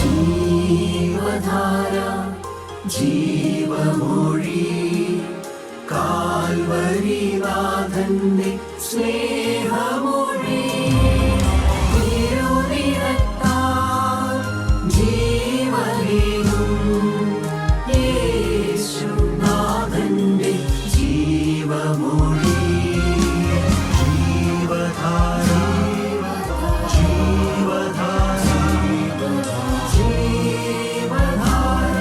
ജീവധാര ജീവമൊഴി കാൽവരിനാഥന്റെ സ്നേഹമൊഴി തിരുനിറത്താൽ ജീവനേകും യേശുനാഥന്റെ ജീവമൊഴി ജീവധാര ജീവധാര ജീവധാര.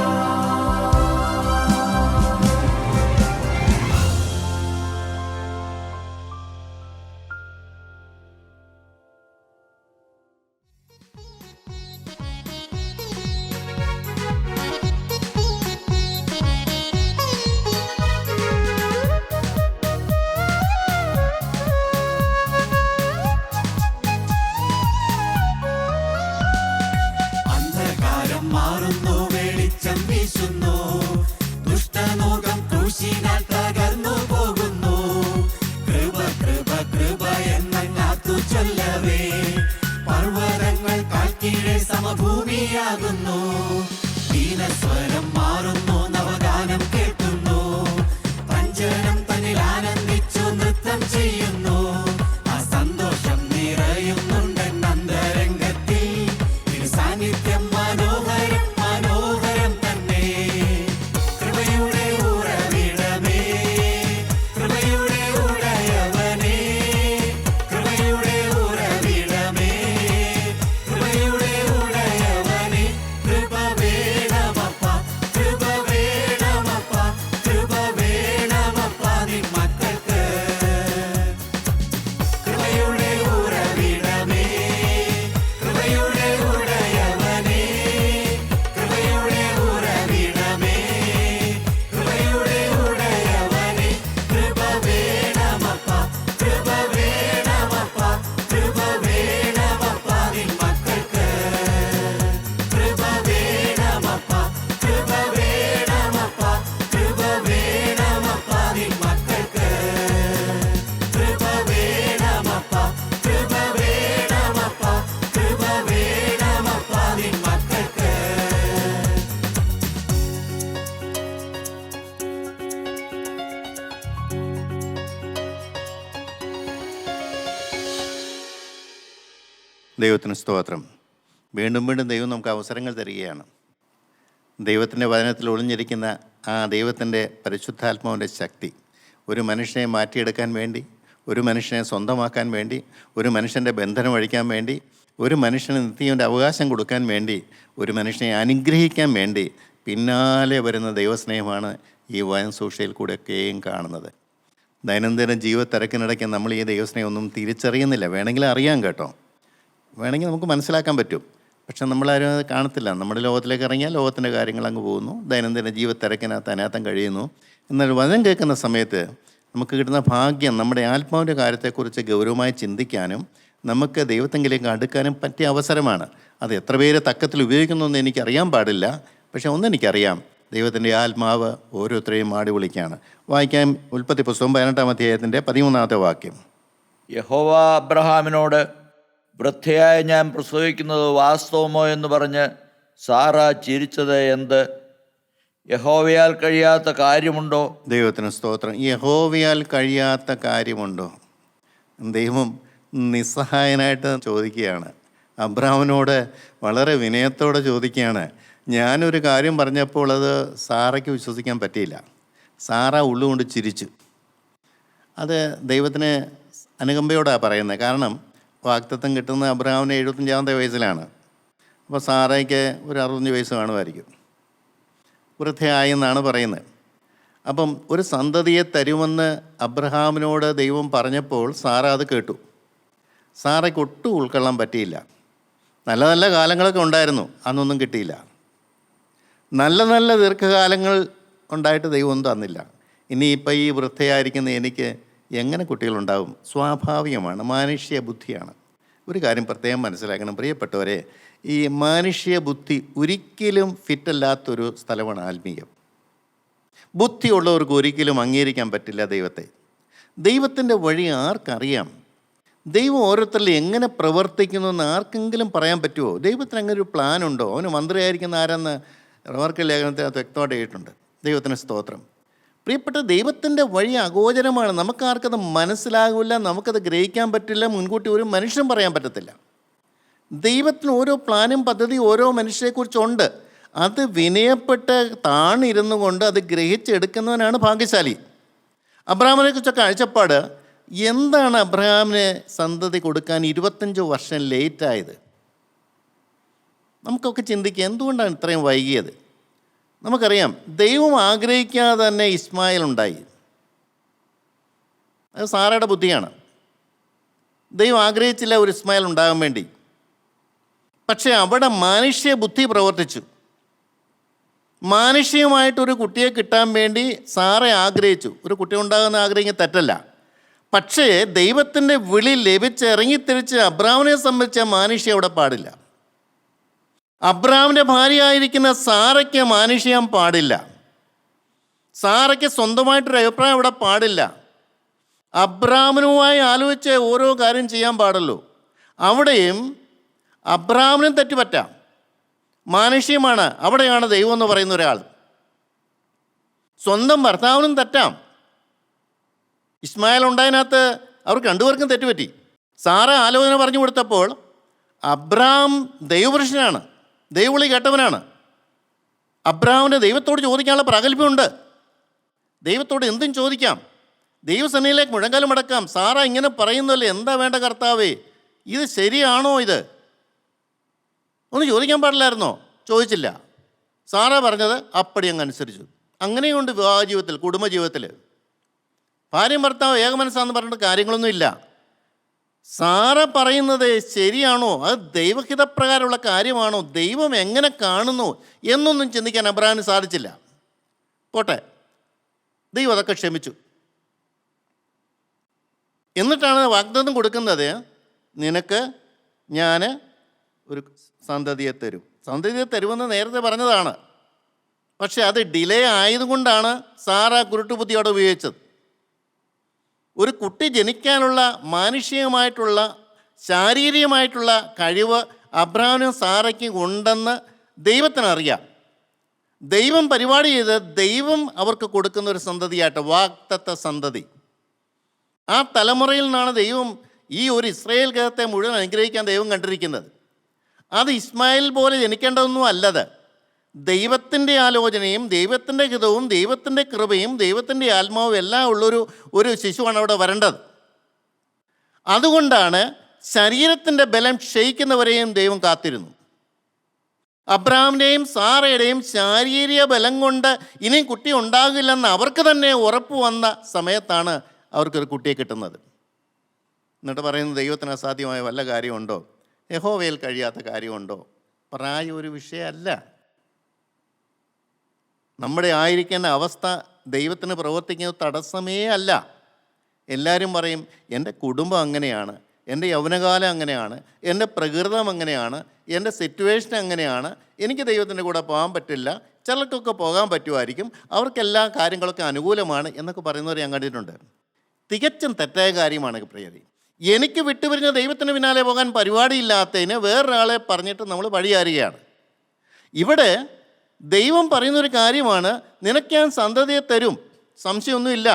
അന്ധകാരം മാറുന്നു, വെളിച്ചം വീശുന്നു, ദുഷ്ടലോകം ക്രൂശിനാൽ തകർന്നു പോകുന്നു. കൃപ കൃപ കൃപ എന്നങ്ങാത്തു ചൊല്ലവേ പർവ്വതങ്ങൾ കാൽക്കീഴെ സമഭൂമിയാകുന്നു. ദീനസ്വരം മാറുന്നു, നവഗാനം കേൾക്കുന്നു, പഞ്ചനം തന്നിൽ ആനന്ദിച്ചു നൃത്തം ചെയ്യുന്നു. ആ സന്തോഷം നിറയുന്നുണ്ടെൻ അന്തരംഗത്തിൽ, തിരു സാന്നിധ്യം മനോഹരം മനോഹരം തന്നെ. കൃപയുടെ ഉറവിടമേ, കൃപയുടെ ഉടയവനേ, കൃപയുടെ ഉറവിടമേ, കൃപയുടെ ഉടയവനേ. കൃപ വേണമപ്പ, കൃപ വേണമപ്പ, കൃപ വേണമപ്പ നിൻ മക്കൾക്ക്. കൃപയുടെ ഉറവിടമേ, കൃപയുടെ ഉടയവനേ, കൃപയുടെ ഉറവിടമേ, കൃപയുടെ ഉടയവനേ. കൃപ വേണമപ്പ, കൃപ വേണമപ്പ, കൃപ വേണമപ്പ നിൻ മക്കൾക്ക്. കൃപ വേണമപ്പ, കൃപ വേണമപ്പ, കൃപ വേണമപ്പ നിൻ മക്കൾക്ക്. കൃപ വേണമപ്പ, കൃപ വേണമപ്പ, കൃപ വേണമപ്പ നിൻ മക്കൾക്ക്. ദൈവത്തിന് സ്തോത്രം. വീണ്ടും വീണ്ടും ദൈവം നമുക്ക് അവസരങ്ങൾ തരികയാണ്. ദൈവത്തിൻ്റെ വചനത്തിൽ ഒളിഞ്ഞിരിക്കുന്ന ആ ദൈവത്തിൻ്റെ പരിശുദ്ധാത്മാവിൻ്റെ ശക്തി ഒരു മനുഷ്യനെ മാറ്റിയെടുക്കാൻ വേണ്ടി, ഒരു മനുഷ്യനെ സ്വന്തമാക്കാൻ വേണ്ടി, ഒരു മനുഷ്യൻ്റെ ബന്ധനം അഴിക്കാൻ വേണ്ടി, ഒരു മനുഷ്യന് നിത്യൻ്റെ അവകാശം കൊടുക്കാൻ വേണ്ടി, ഒരു മനുഷ്യനെ അനുഗ്രഹിക്കാൻ വേണ്ടി പിന്നാലെ വരുന്ന ദൈവസ്നേഹമാണ് ഈ വചനസൂക്ഷയിൽ കൂടെയൊക്കെയും കാണുന്നത്. ദൈനംദിന ജീവിത തിരക്കിനിടയ്ക്ക് നമ്മൾ ഈ ദൈവസ്നേഹം ഒന്നും തിരിച്ചറിയുന്നില്ല. വേണമെങ്കിൽ അറിയാം കേട്ടോ, വേണമെങ്കിൽ നമുക്ക് മനസ്സിലാക്കാൻ പറ്റും. പക്ഷെ നമ്മളാരും അത് കാണത്തില്ല. നമ്മുടെ ലോകത്തിലേക്ക് ഇറങ്ങിയാൽ ലോകത്തിൻ്റെ കാര്യങ്ങൾ അങ്ങ് പോകുന്നു, ദൈനംദിന ജീവിത തിരക്കിനകത്ത് അനാഥം കഴിയുന്നു. എന്നാൽ വചനം കേൾക്കുന്ന സമയത്ത് നമുക്ക് കിട്ടുന്ന ഭാഗ്യം നമ്മുടെ ആത്മാവിൻ്റെ കാര്യത്തെക്കുറിച്ച് ഗൗരവമായി ചിന്തിക്കാനും നമുക്ക് ദൈവത്തെങ്കിലേക്ക് അടുക്കാനും പറ്റിയ അവസരമാണ്. അത് എത്ര പേര് തക്കത്തിൽ ഉപയോഗിക്കുന്നു എന്ന് എനിക്കറിയാൻ പാടില്ല. പക്ഷെ ഒന്നെനിക്കറിയാം, ദൈവത്തിൻ്റെ ആത്മാവ് ഓരോരുത്തരെയും മാടി വിളിക്കുകയാണ്. വായിക്കാം ഉൽപ്പത്തി പുസ്തകം 18-ാം അധ്യായത്തിൻ്റെ 13-ാമത്തെ വാക്യം. യഹോവ അബ്രഹാമിനോട്, വൃദ്ധയായ ഞാൻ പ്രസവിക്കുന്നത് വാസ്തവമോ എന്ന് പറഞ്ഞ് സാറ ചിരിച്ചത് എന്ത്? യഹോവയാൽ കഴിയാത്ത കാര്യമുണ്ടോ? ദൈവത്തിന് സ്തോത്രം. യഹോവയാൽ കഴിയാത്ത കാര്യമുണ്ടോ? ദൈവം നിസ്സഹായനായിട്ട് ചോദിക്കുകയാണ്. അബ്രഹാമിനോട് വളരെ വിനയത്തോടെ ചോദിക്കുകയാണ്. ഞാനൊരു കാര്യം പറഞ്ഞപ്പോൾ അത് സാറയ്ക്ക് വിശ്വസിക്കാൻ പറ്റിയില്ല. സാറ ഉള്ളുകൊണ്ട് ചിരിച്ചു. അത് ദൈവത്തിന് അനുകമ്പയോടാണ് പറയുന്നത്. കാരണം വാഗ്ദത്തം കിട്ടുന്ന അബ്രഹാമിന് 75-ാമത്തെ വയസ്സിലാണ്. അപ്പോൾ സാറയ്ക്ക് ഒരു 65 വയസ്സ് കാണുമായിരിക്കും. വൃദ്ധയായി എന്നാണ് പറയുന്നത്. അപ്പം ഒരു സന്തതിയെ തരുമെന്ന് അബ്രഹാമിനോട് ദൈവം പറഞ്ഞപ്പോൾ സാറ അത് കേട്ടു. സാറയ്ക്ക് ഒട്ടും ഉൾക്കൊള്ളാൻ പറ്റിയില്ല. നല്ല നല്ല കാലങ്ങളൊക്കെ ഉണ്ടായിരുന്നു, അന്നൊന്നും കിട്ടിയില്ല. നല്ല നല്ല ദീർഘകാലങ്ങൾ ഉണ്ടായിട്ട് ദൈവം ഒന്നും തന്നില്ല. ഇനിയിപ്പോൾ ഈ വൃദ്ധയായിരിക്കുന്ന എനിക്ക് എങ്ങനെ കുട്ടികളുണ്ടാവും? സ്വാഭാവികമാണ്, മാനുഷ്യ ബുദ്ധിയാണ്. ഒരു കാര്യം പ്രത്യേകം മനസ്സിലാക്കണം പ്രിയപ്പെട്ടവരെ, ഈ മാനുഷ്യ ബുദ്ധി ഒരിക്കലും ഫിറ്റല്ലാത്തൊരു സ്ഥലമാണ് ആത്മീയം. ബുദ്ധിയുള്ളവർക്ക് ഒരിക്കലും അംഗീകരിക്കാൻ പറ്റില്ല ദൈവത്തെ. ദൈവത്തിൻ്റെ വഴി ആർക്കറിയാം? ദൈവം ഓരോരുത്തരിൽ എങ്ങനെ പ്രവർത്തിക്കുന്നു എന്ന് ആർക്കെങ്കിലും പറയാൻ പറ്റുമോ? ദൈവത്തിന് അങ്ങനെ ഒരു പ്ലാൻ ഉണ്ടോ? അവന് മന്ത്രിയായിരിക്കുന്ന ആരെന്ന് റോമാർക്കർ ലേഖനത്തിൽ അത് വ്യക്തമായിട്ട് എഴുതിയിട്ടുണ്ട്. ദൈവത്തിന് സ്തോത്രം. പ്രിയപ്പെട്ട, ദൈവത്തിൻ്റെ വഴി അഗോചരമാണ്. നമുക്കാർക്കത് മനസ്സിലാകില്ല, നമുക്കത് ഗ്രഹിക്കാൻ പറ്റില്ല, മുൻകൂട്ടി ഒരു മനുഷ്യൻ പറയാൻ പറ്റത്തില്ല. ദൈവത്തിന് ഓരോ പ്ലാനും പദ്ധതിയും ഓരോ മനുഷ്യരെക്കുറിച്ചുണ്ട്. അത് വിനയപ്പെട്ട് താണിരുന്നു കൊണ്ട് അത് ഗ്രഹിച്ചെടുക്കുന്നവനാണ് ഭാഗ്യശാലി. അബ്രഹാമിനെ കുറിച്ചൊക്കെ കാഴ്ചപ്പാട് എന്താണ്? അബ്രഹാമിന് സന്തതി കൊടുക്കാൻ 25 വർഷം ലേറ്റായത്? നമുക്കൊക്കെ ചിന്തിക്കുക, എന്തുകൊണ്ടാണ് ഇത്രയും വൈകിയത്? നമുക്കറിയാം, ദൈവം ആഗ്രഹിക്കാതെ തന്നെ ഇസ്മായിൽ ഉണ്ടായി. അത് സാറയുടെ ബുദ്ധിയാണ്. ദൈവം ആഗ്രഹിച്ചില്ല ഒരു ഇസ്മായിൽ ഉണ്ടാകാൻ വേണ്ടി. പക്ഷേ അവിടെ മാനുഷ്യ ബുദ്ധി പ്രവർത്തിച്ചു. മാനുഷികമായിട്ടൊരു കുട്ടിയെ കിട്ടാൻ വേണ്ടി സാറ ആഗ്രഹിച്ചു. ഒരു കുട്ടി ഉണ്ടാകുന്ന ആഗ്രഹിക്കുക തെറ്റല്ല. പക്ഷേ ദൈവത്തിൻ്റെ വിളി ലഭിച്ച് ഇറങ്ങിത്തിരിച്ച് അബ്രാമിനെ സംബന്ധിച്ച മാനുഷ്യം അവിടെ പാടില്ല. അബ്രാമിൻ്റെ ഭാര്യയായിരിക്കുന്ന സാറയ്ക്ക് മാനുഷ്യം പാടില്ല. സാറയ്ക്ക് സ്വന്തമായിട്ടൊരു അഭിപ്രായം അവിടെ പാടില്ല. അബ്രാമിനുമായി ആലോചിച്ച് ഓരോ കാര്യം ചെയ്യാൻ പാടുള്ളൂ. അവിടെയും അബ്രാമിനും തെറ്റുപറ്റാം. മാനുഷ്യമാണ്. അവിടെയാണ് ദൈവം എന്ന് പറയുന്ന ഒരാൾ. സ്വന്തം ഭർത്താവിനും തെറ്റാം. ഇസ്മായിൽ ഉണ്ടായതിനകത്ത് അവർക്ക് രണ്ടുപേർക്കും തെറ്റുപറ്റി. സാറ ആലോചന പറഞ്ഞു കൊടുത്തപ്പോൾ അബ്രാം ദൈവപുരുഷനാണ്, ദൈവവിളി കേട്ടവനാണ്. അബ്രാമിന് ദൈവത്തോട് ചോദിക്കാനുള്ള പ്രാഗൽഭ്യമുണ്ട്. ദൈവത്തോട് എന്തും ചോദിക്കാം. ദൈവസേനയിലേക്ക് മുഴങ്കാലം അടക്കാം. സാറ ഇങ്ങനെ പറയുന്നല്ലേ, എന്താ വേണ്ട കർത്താവേ, ഇത് ശരിയാണോ? ഇത് ഒന്ന് ചോദിക്കാൻ പാടില്ലായിരുന്നോ? ചോദിച്ചില്ല. സാറ പറഞ്ഞത് അപ്പടി അങ്ങ് അനുസരിച്ചു. അങ്ങനെയുണ്ട് വിവാഹ ജീവിതത്തിൽ, കുടുംബജീവിതത്തിൽ. ഭാര്യയും ഭർത്താവ് ഏക മനസ്സാന്ന് പറഞ്ഞിട്ട് കാര്യങ്ങളൊന്നും ഇല്ല. സാറ പറയുന്നത് ശരിയാണോ? അത് ദൈവഹിതപ്രകാരമുള്ള കാര്യമാണോ? ദൈവം എങ്ങനെ കാണുന്നു എന്നൊന്നും ചിന്തിക്കാൻ അബ്രഹാമിന് സാധിച്ചില്ല. പോട്ടെ, ദൈവം അതൊക്കെ ക്ഷമിച്ചു. എന്നിട്ടാണ് വാഗ്ദത്തം കൊടുക്കുന്നത്, നിനക്ക് ഞാൻ ഒരു സന്തതിയെ തരും. സന്തതിയെ തരുമെന്ന് നേരത്തെ പറഞ്ഞതാണ്. പക്ഷെ അത് ഡിലേ ആയതുകൊണ്ടാണ് സാറ കുരുട്ടുബുദ്ധിയോടെ ഉപയോഗിച്ചത്. ഒരു കുട്ടി ജനിക്കാനുള്ള മാനുഷികമായിട്ടുള്ള ശാരീരികമായിട്ടുള്ള കഴിവ് അബ്രഹാമിനും സാറയ്ക്കും ഉണ്ടെന്ന് ദൈവത്തിനറിയാം. ദൈവം പരിപാടി ചെയ്ത് ദൈവം അവർക്ക് കൊടുക്കുന്ന ഒരു സന്തതിയായിട്ട്, വാഗ്ദത്ത സന്തതി. ആ തലമുറയിൽ നിന്നാണ് ദൈവം ഈ ഒരു ഇസ്രായേൽ ഗൃഹത്തെ മുഴുവൻ അനുഗ്രഹിക്കാൻ ദൈവം കണ്ടിരിക്കുന്നത്. അത് ഇസ്മായിൽ പോലെ ജനിക്കേണ്ടതൊന്നും അല്ലത്. ദൈവത്തിൻ്റെ ആലോചനയും ദൈവത്തിൻ്റെ ഹിതവും ദൈവത്തിൻ്റെ കൃപയും ദൈവത്തിൻ്റെ ആത്മാവും എല്ലാം ഉള്ളൊരു ശിശുവാണ് അവിടെ വരേണ്ടത്. അതുകൊണ്ടാണ് ശരീരത്തിൻ്റെ ബലം ക്ഷയിക്കുന്നവരെയും ദൈവം കാത്തിരുന്നു. അബ്രഹാമിൻ്റെയും സാറയുടെയും ശാരീരിക ബലം കൊണ്ട് ഇനിയും കുട്ടി ഉണ്ടാകില്ലെന്ന് അവർക്ക് തന്നെ ഉറപ്പ് വന്ന സമയത്താണ് അവർക്കൊരു കുട്ടിയെ കിട്ടുന്നത്. എന്നിട്ട് പറയുന്നത്, ദൈവത്തിന് അസാധ്യമായ വല്ല കാര്യമുണ്ടോ? യഹോവയിൽ കഴിയാത്ത കാര്യമുണ്ടോ? പ്രായം ഒരു വിഷയമല്ല. നമ്മുടെ ആയിരിക്കേണ്ട അവസ്ഥ ദൈവത്തിന് പ്രവർത്തിക്കുന്നത് തടസ്സമേ അല്ല. എല്ലാവരും പറയും, എൻ്റെ കുടുംബം അങ്ങനെയാണ്, എൻ്റെ യൗവനകാലം അങ്ങനെയാണ്, എൻ്റെ പ്രകൃതം അങ്ങനെയാണ്, എൻ്റെ സിറ്റുവേഷൻ അങ്ങനെയാണ്, എനിക്ക് ദൈവത്തിൻ്റെ കൂടെ പോകാൻ പറ്റില്ല, ചിലർക്കൊക്കെ പോകാൻ പറ്റുമായിരിക്കും, അവർക്കെല്ലാ കാര്യങ്ങളൊക്കെ അനുകൂലമാണ് എന്നൊക്കെ പറയുന്നവരെ ഞാൻ കണ്ടിട്ടുണ്ട്. തികച്ചും തെറ്റായ കാര്യമാണ് പ്രിയരെ. എനിക്ക് വിട്ടുപിരിഞ്ഞ ദൈവത്തിന് പിന്നാലെ പോകാൻ പരിപാടിയില്ലാത്തതിന് വേറൊരാളെ പറഞ്ഞിട്ട് നമ്മൾ വഴിയാറുകയാണ്. ഇവിടെ ദൈവം പറയുന്നൊരു കാര്യമാണ്, നിനക്ക് ഞാൻ സന്തതിയെ തരും, സംശയമൊന്നുമില്ല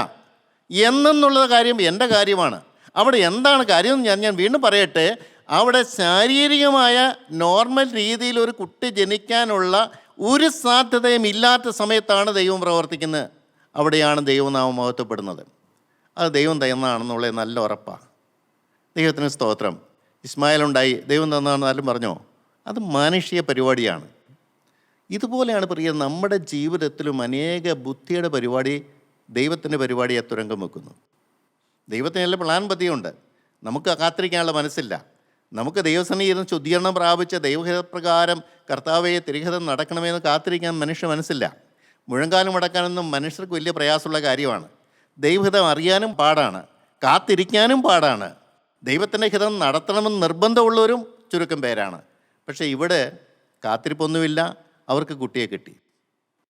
എന്നുള്ള കാര്യം എൻ്റെ കാര്യമാണ്. അവിടെ എന്താണ് കാര്യം ഞാൻ വീണ്ടും പറയട്ടെ. അവിടെ ശാരീരികമായ നോർമൽ രീതിയിൽ ഒരു കുട്ടി ജനിക്കാനുള്ള ഒരു സാധ്യതയും ഇല്ലാത്ത സമയത്താണ് ദൈവം പ്രവർത്തിക്കുന്നത്. അവിടെയാണ് ദൈവനാമം മഹത്വപ്പെടുന്നത്. അത് ദൈവം തന്നതാണെന്നുള്ളത് നല്ല ഉറപ്പാണ്. ദൈവത്തിന് സ്തോത്രം. ഇസ്മായിൽ ഉണ്ടായി, ദൈവം തന്നതാണെന്നാലും പറഞ്ഞോ? അത് മാനുഷിക പരിപാടിയാണ്. ഇതുപോലെയാണ് പ്രിയ നമ്മുടെ ജീവിതത്തിലും അനേക ബുദ്ധിയുടെ പരിപാടി ദൈവത്തിൻ്റെ പരിപാടിയെ തുരങ്കം വെക്കുന്നു. ദൈവത്തിന് നല്ല പ്ലാൻ പതിയുണ്ട്. നമുക്ക് കാത്തിരിക്കാനുള്ള മനസ്സില്ല. നമുക്ക് ദൈവസന്നിധിയിൽ ഇരുന്ന് ശുദ്ധീകരണം പ്രാപിച്ച ദൈവഹിതപ്രകാരം കർത്താവെ തിരുഹിതം നടക്കണമെന്ന് കാത്തിരിക്കാൻ മനുഷ്യ മനസ്സില്ല. മുഴങ്കാലം അടക്കാനൊന്നും മനുഷ്യർക്ക് വലിയ പ്രയാസമുള്ള കാര്യമാണ്. ദൈവഹിതം അറിയാനും പാടാണ്, കാത്തിരിക്കാനും പാടാണ്. ദൈവത്തിൻ്റെ ഹിതം നടത്തണമെന്ന് നിർബന്ധമുള്ളവരും ചുരുക്കം പേരാണ്. പക്ഷേ ഇവിടെ കാത്തിരിപ്പൊന്നുമില്ല, അവർക്ക് കുട്ടിയെ കിട്ടി,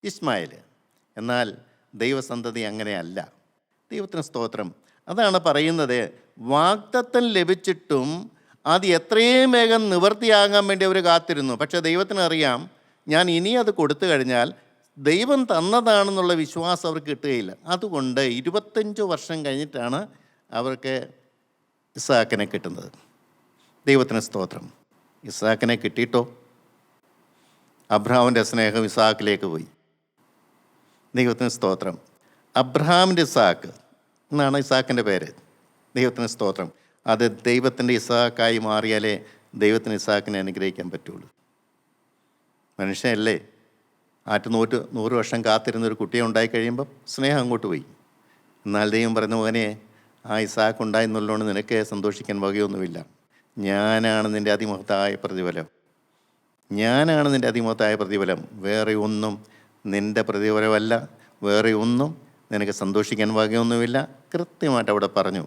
ഇസ്മായിൽ. എന്നാൽ ദൈവസന്തതി അങ്ങനെയല്ല. ദൈവത്തിന് സ്തോത്രം. അതാണ് പറയുന്നത്, വാഗ്ദത്തം ലഭിച്ചിട്ടും അത് എത്രയും വേഗം നിവൃത്തിയാകാൻ വേണ്ടി അവർ കാത്തിരുന്നു. പക്ഷേ ദൈവത്തിന് അറിയാം, ഞാൻ ഇനി അത് കൊടുത്തു കഴിഞ്ഞാൽ ദൈവം തന്നതാണെന്നുള്ള വിശ്വാസം അവർക്ക് കിട്ടുകയില്ല. അതുകൊണ്ട് 25 വർഷം കഴിഞ്ഞിട്ടാണ് അവർക്ക് ഇസ്ഹാക്കിനെ കിട്ടുന്നത്. ദൈവത്തിന് സ്തോത്രം. ഇസ്ഹാക്കിനെ കിട്ടിയിട്ടോ അബ്രഹാമിൻ്റെ സ്നേഹം ഇസ്ഹാക്കിലേക്ക് പോയി. ദൈവത്തിന് സ്തോത്രം. അബ്രഹാമിൻ്റെ ഇസ്ഹാക്ക് എന്നാണ് ഇസ്ഹാക്കിൻ്റെ പേര്. ദൈവത്തിന് സ്തോത്രം. അത് ദൈവത്തിൻ്റെ ഇസ്ഹാക്കായി മാറിയാലേ ദൈവത്തിന് ഇസ്ഹാക്കിനെ അനുഗ്രഹിക്കാൻ പറ്റുള്ളൂ. മനുഷ്യനല്ലേ, 100 വർഷം കാത്തിരുന്നൊരു കുട്ടിയെ ഉണ്ടായി കഴിയുമ്പം സ്നേഹം അങ്ങോട്ട് പോയി. എന്നാൽ ദൈവം പറയുന്ന, മകനെ, ആ ഇസ്ഹാക്ക് ഉണ്ടായെന്നുള്ളതുകൊണ്ട് നിനക്ക് സന്തോഷിക്കാൻ വകയൊന്നുമില്ല. ഞാനാണ് നിൻ്റെ അതിമഹത്തായ പ്രതിഫലം. ഞാനാണ് നിൻ്റെ അതിമഹത്തായ പ്രതിഫലം. വേറെ ഒന്നും നിൻ്റെ പ്രതിഫലമല്ല. വേറെ ഒന്നും നിനക്ക് സന്തോഷിക്കാൻ വകയൊന്നുമില്ല. കൃത്യമായിട്ട് അവിടെ പറഞ്ഞു.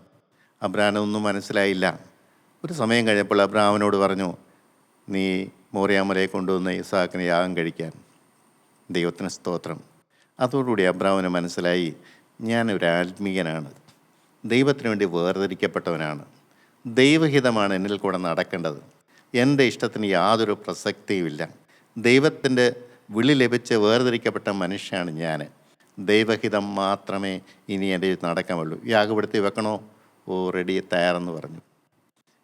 അബ്രഹാമിനൊന്നും മനസ്സിലായില്ല. ഒരു സമയം കഴിഞ്ഞപ്പോൾ അബ്രഹാമിനോട് പറഞ്ഞു, നീ മോറിയാമലയെ കൊണ്ടുവന്ന് ഇസ്ഹാക്കിനെ യാഗം കഴിക്കാൻ. ദൈവത്തിന് സ്തോത്രം. അതോടുകൂടി അബ്രഹാമിന് മനസ്സിലായി, ഞാനൊരു ആത്മീയനാണ്, ദൈവത്തിന് വേണ്ടി വേർതിരിക്കപ്പെട്ടവനാണ്, ദൈവഹിതമാണ് എന്നിൽ കൂടെ നടക്കേണ്ടത്, എൻ്റെ ഇഷ്ടത്തിന് യാതൊരു പ്രസക്തിയുമില്ല, ദൈവത്തിൻ്റെ വിളി ലഭിച്ച് വേർതിരിക്കപ്പെട്ട മനുഷ്യനാണ് ഞാൻ, ദൈവഹിതം മാത്രമേ ഇനി എൻ്റെ നടക്കാമുള്ളൂ. യാഗപ്പെടുത്തി വെക്കണോ? ഓ, റെഡി, തയ്യാറെന്ന് പറഞ്ഞു.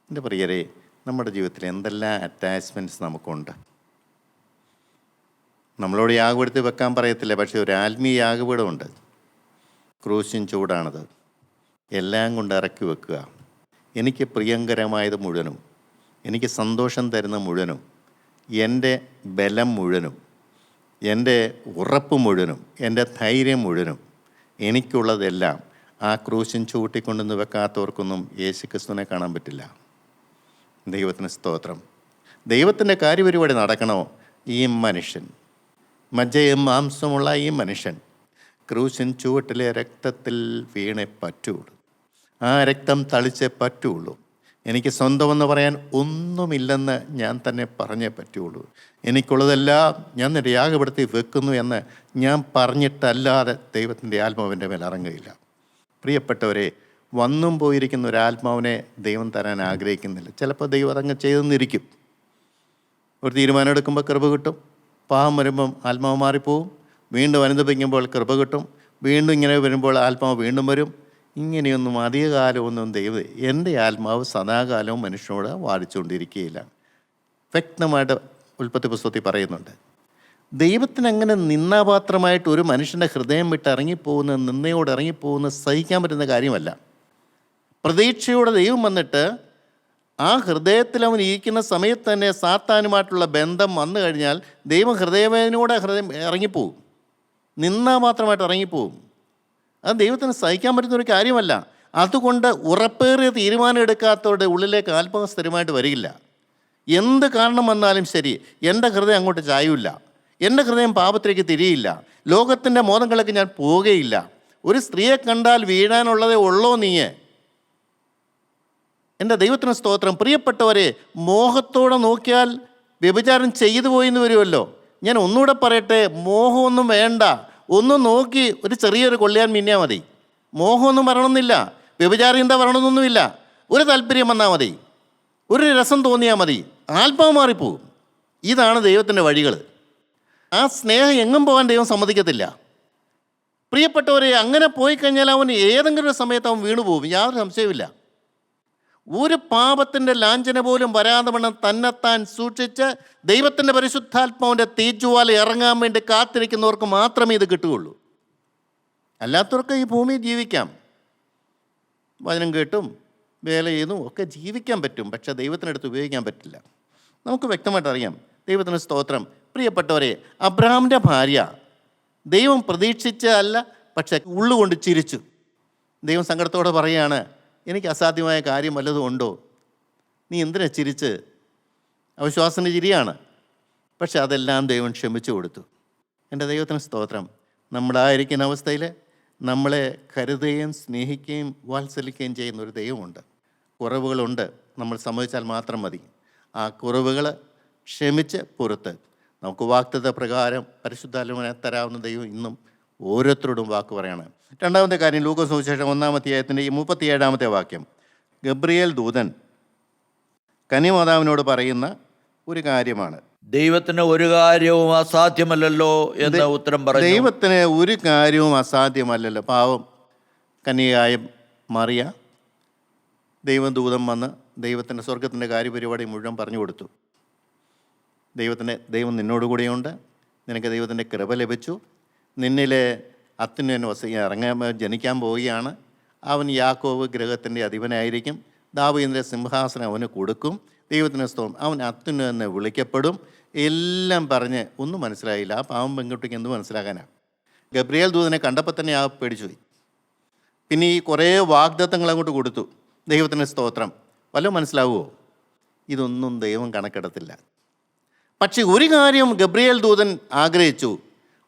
എൻ്റെ പ്രിയരെ, നമ്മുടെ ജീവിതത്തിൽ എന്തെല്ലാം അറ്റാച്ച്മെൻറ്റ്സ് നമുക്കുണ്ട്. നമ്മളോട് യാഗപ്പെടുത്തി വെക്കാൻ പറയത്തില്ല, പക്ഷേ ഒരു ആത്മീയ യാഗപീഠമുണ്ട്. ക്രൂശിൻ ചൂടാണത്. എല്ലാം കൊണ്ട് ഇറക്കി വെക്കുക. എനിക്ക് പ്രിയങ്കരമായത് മുഴുവനും, എനിക്ക് സന്തോഷം തരുന്ന മുഴുവനും, എൻ്റെ ബലം മുഴുവനും, എൻ്റെ ഉറപ്പ് മുഴുവനും, എൻ്റെ ധൈര്യം മുഴുവനും, എനിക്കുള്ളതെല്ലാം ആ ക്രൂശിൻ ചൂട്ടിക്കൊണ്ടുവന്ന് വെക്കാത്തവർക്കൊന്നും യേശുക്രിസ്തുവിനെ കാണാൻ പറ്റില്ല. ദൈവത്തിന് സ്തോത്രം. ദൈവത്തിൻ്റെ കാര്യപരിപാടി നടക്കണോ? ഈ മനുഷ്യൻ, മജ്ജയും മാംസമുള്ള ഈ മനുഷ്യൻ ക്രൂശിൻ ചുവട്ടിലെ രക്തത്തിൽ വീണേ പറ്റുള്ളൂ. ആ രക്തം തളിച്ചേ പറ്റുള്ളൂ. എനിക്ക് സ്വന്തമെന്ന് പറയാൻ ഒന്നുമില്ലെന്ന് ഞാൻ തന്നെ പറഞ്ഞേ പറ്റുള്ളൂ. എനിക്കുള്ളതെല്ലാം ഞാൻ നിന്റെ യാഗപ്പെടുത്തി വെക്കുന്നു എന്ന് ഞാൻ പറഞ്ഞിട്ടല്ലാതെ ദൈവത്തിൻ്റെ ആത്മാവിൻ്റെ മേൽ ഇറങ്ങുകയില്ല. പ്രിയപ്പെട്ടവരെ, വന്നും പോയിരിക്കുന്ന ഒരു ആത്മാവിനെ ദൈവം തരാൻ ആഗ്രഹിക്കുന്നില്ല. ചിലപ്പോൾ ദൈവം അതങ്ങ് ചെയ്തെന്നിരിക്കും. ഒരു തീരുമാനം എടുക്കുമ്പോൾ കൃപ കിട്ടും, പാപം വരുമ്പം ആത്മാവ് മാറിപ്പോവും, വീണ്ടും അനുദപിക്കുമ്പോൾ കൃപ കിട്ടും, വീണ്ടും ഇങ്ങനെ വരുമ്പോൾ ആത്മാവ് വീണ്ടും വരും. ഇങ്ങനെയൊന്നും അധികകാലമൊന്നും ദൈവം, എൻ്റെ ആത്മാവ് സദാകാലവും മനുഷ്യനോട് വാദിച്ചുകൊണ്ടിരിക്കുകയില്ല. വ്യക്തമായിട്ട് ഉൽപ്പത്തി പുസ്തകത്തിൽ പറയുന്നുണ്ട്. ദൈവത്തിന് അങ്ങനെ നിന്ദാപാത്രമായിട്ട് ഒരു മനുഷ്യൻ്റെ ഹൃദയം വിട്ട് ഇറങ്ങിപ്പോകുന്ന, നിന്നയോട് ഇറങ്ങിപ്പോകുന്ന സഹിക്കാൻ പറ്റുന്ന കാര്യമല്ല. പ്രതീക്ഷയോടെ ദൈവം വന്നിട്ട് ആ ഹൃദയത്തിൽ അവൻ ഇരിക്കുന്ന സമയത്ത് തന്നെ സാത്താനുമായിട്ടുള്ള ബന്ധം വന്നു കഴിഞ്ഞാൽ ദൈവം ഹൃദയം ഇറങ്ങിപ്പോവും, നിന്ദാപാത്രമായിട്ട് ഇറങ്ങിപ്പോവും. അത് ദൈവത്തിന് സഹിക്കാൻ പറ്റുന്ന ഒരു കാര്യമല്ല. അതുകൊണ്ട് ഉറപ്പേറിയ തീരുമാനം എടുക്കാത്തവരുടെ ഉള്ളിലേക്ക് ആത്മാവ് സ്ഥിരമായിട്ട് വരികയില്ല. എന്ത് കാരണം വന്നാലും ശരി, എൻ്റെ ഹൃദയം അങ്ങോട്ട് ചായൂല്ല, എൻ്റെ ഹൃദയം പാപത്തിലേക്ക് തിരിയില്ല, ലോകത്തിൻ്റെ മോഹങ്ങൾക്ക് ഞാൻ പോവുകയില്ല. ഒരു സ്ത്രീയെ കണ്ടാൽ വീഴാനുള്ളതേ ഉള്ളോ നീയെ? എൻ്റെ ദൈവത്തിന് സ്തോത്രം. പ്രിയപ്പെട്ടവരെ, മോഹത്തോടെ നോക്കിയാൽ വ്യഭിചാരം ചെയ്തു പോയിന്ന് വരുമല്ലോ. ഞാൻ ഒന്നുകൂടെ പറയട്ടെ, മോഹമൊന്നും വേണ്ട. ഒന്ന് നോക്കി ഒരു ചെറിയൊരു കൊള്ളിയാൻ മിന്നിയാൽ മതി. മോഹമൊന്നും വരണമെന്നില്ല, വ്യഭിചാരിന്ത വരണമെന്നൊന്നുമില്ല. ഒരു താല്പര്യം വന്നാൽ മതി, ഒരു രസം തോന്നിയാൽ മതി, ആത്മാവ് മാറിപ്പോവും. ഇതാണ് ദൈവത്തിൻ്റെ വഴികൾ. ആ സ്നേഹം എങ്ങും പോകാൻ ദൈവം സമ്മതിക്കത്തില്ല. പ്രിയപ്പെട്ടവരെ, അങ്ങനെ പോയി കഴിഞ്ഞാൽ അവൻ ഏതെങ്കിലും ഒരു സമയത്ത് അവൻ വീണുപോകും, യാതൊരു സംശയവുമില്ല. ഒരു പാപത്തിൻ്റെ ലാഞ്ചന പോലും വരാതെ വണ്ണം തന്നെത്താൻ സൂക്ഷിച്ച് ദൈവത്തിൻ്റെ പരിശുദ്ധാത്മാവിൻ്റെ തീജ്വാല ഇറങ്ങാൻ വേണ്ടി കാത്തിരിക്കുന്നവർക്ക് മാത്രമേ ഇത് കിട്ടുകയുള്ളൂ. അല്ലാത്തവർക്ക് ഈ ഭൂമിയിൽ ജീവിക്കാം, വചനം കേട്ടും വേല ചെയ്തും ഒക്കെ ജീവിക്കാൻ പറ്റും, പക്ഷേ ദൈവത്തിനടുത്ത് ഉപയോഗിക്കാൻ പറ്റില്ല. നമുക്ക് വ്യക്തമായിട്ട് അറിയാം. ദൈവത്തിന് സ്തോത്രം. പ്രിയപ്പെട്ടവരെ, അബ്രഹാമിൻ്റെ ഭാര്യ ദൈവം പ്രതീക്ഷിച്ചതല്ല, പക്ഷെ ഉള്ളുകൊണ്ട് ചിരിച്ചു. ദൈവം സങ്കടത്തോടെ പറയുകയാണ്, എനിക്ക് അസാധ്യമായ കാര്യം വല്ലതും ഉണ്ടോ? നീ എന്തിനാ ചിരിച്ച്? അവിശ്വാസത്തിൻ്റെ ചിരിയാണ്. പക്ഷെ അതെല്ലാം ദൈവം ക്ഷമിച്ചു കൊടുത്തു. എൻ്റെ ദൈവത്തിന് സ്തോത്രം. നമ്മളായിരിക്കുന്ന അവസ്ഥയിൽ നമ്മളെ കരുതുകയും സ്നേഹിക്കുകയും വാത്സല്യിക്കുകയും ചെയ്യുന്ന ഒരു ദൈവമുണ്ട്. കുറവുകളുണ്ട്, നമ്മൾ സമ്മതിച്ചാൽ മാത്രം മതി. ആ കുറവുകൾ ക്ഷമിച്ച് പുറത്ത് നമുക്ക് വാഗ്ദത്ത പ്രകാരം പരിശുദ്ധാത്മാവിനെ തരാവുന്ന ദൈവം ഇന്നും ഓരോരുത്തരോടും വാക്ക് പറയാണ്. രണ്ടാമത്തെ കാര്യം ലൂക്കോസ് സുവിശേഷം 1-ാം ഈ 37-ാമത്തെ വാക്യം. ഗബ്രിയേൽ ദൂതൻ കന്യമാതാവിനോട് പറയുന്ന ഒരു കാര്യമാണ്. ദൈവത്തിന് ഒരു കാര്യവും അസാധ്യമല്ലല്ലോ എന്ന് ഉത്തരം പറഞ്ഞു. ദൈവത്തിന് ഒരു കാര്യവും അസാധ്യമല്ലല്ലോ. പാവം കന്യകയായ മറിയ, ദൈവദൂതൻ വന്ന് ദൈവത്തിൻ്റെ സ്വർഗത്തിൻ്റെ കാര്യപരിപാടി മുഴുവൻ പറഞ്ഞു കൊടുത്തു. ദൈവം നിന്നോടുകൂടിയുണ്ട്, നിനക്ക് ദൈവത്തിൻ്റെ കൃപ ലഭിച്ചു, നിന്നിലെ അത്യുന്നതൻ ജനിക്കാൻ പോവുകയാണ്, അവൻ യാക്കോബ് ഗൃഹത്തിൻ്റെ അധിപനായിരിക്കും, ദാവീദിൻ്റെ സിംഹാസനം അവന് കൊടുക്കും, ദൈവത്തിൻ്റെ സ്തോത്രം, അവൻ അത്യുന്നതനെ വിളിക്കപ്പെടും. എല്ലാം പറഞ്ഞ് ഒന്നും മനസ്സിലായില്ല. ആ പാവം പെൺകുട്ടിക്ക് എന്ത് മനസ്സിലാക്കാനാണ്? ഗബ്രിയേൽ ദൂതനെ കണ്ടപ്പോൾ തന്നെ ആ പേടിച്ചുപോയി. പിന്നെ ഈ കുറേ വാഗ്ദത്തങ്ങൾ അങ്ങോട്ട് കൊടുത്തു, ദൈവത്തിൻ്റെ സ്തോത്രം, വല്ലതും മനസ്സിലാവുമോ? ഇതൊന്നും ദൈവം കണക്കെടുത്തില്ല. പക്ഷെ ഒരു കാര്യം ഗബ്രിയേൽ ദൂതൻ ആഗ്രഹിച്ചു,